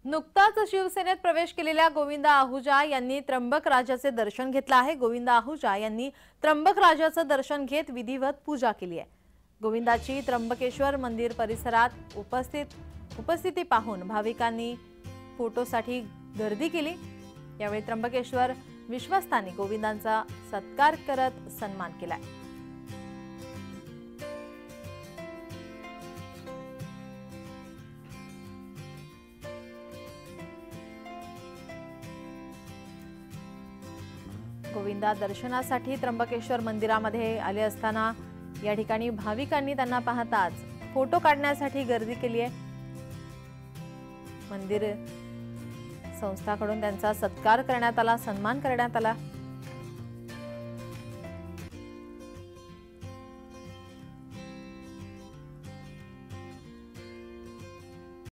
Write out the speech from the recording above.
नुकताच शिवसेनेत प्रवेश केलेल्या गोविंदा आहुजा यांनी त्र्यंबक राजाचे दर्शन घेतले आहे। गोविंदा आहुजा यांनी त्र्यंबक राजाचे दर्शन घेत विधिवत पूजा केली आहे। गोविंदाची त्र्यंबकेश्वर मंदिर परिसरात उपस्थिती पाहून भाविकांनी फोटोसाठी गर्दी केली। यावेळी त्र्यंबकेश्वर विश्वस्तांनी गोविंदांचा सत्कार करत सन्मान केला। गोविंदा दर्शनासाठी त्र्यंबकेश्वर मंदिरामध्ये आले असताना या ठिकाणी भाविकांनी त्यांना पाहताच फोटो काढण्यासाठी गर्दी केली आहे। मंदिर संस्थाकडून त्यांचा सत्कार करण्यात आला, सन्मान करण्यात आला।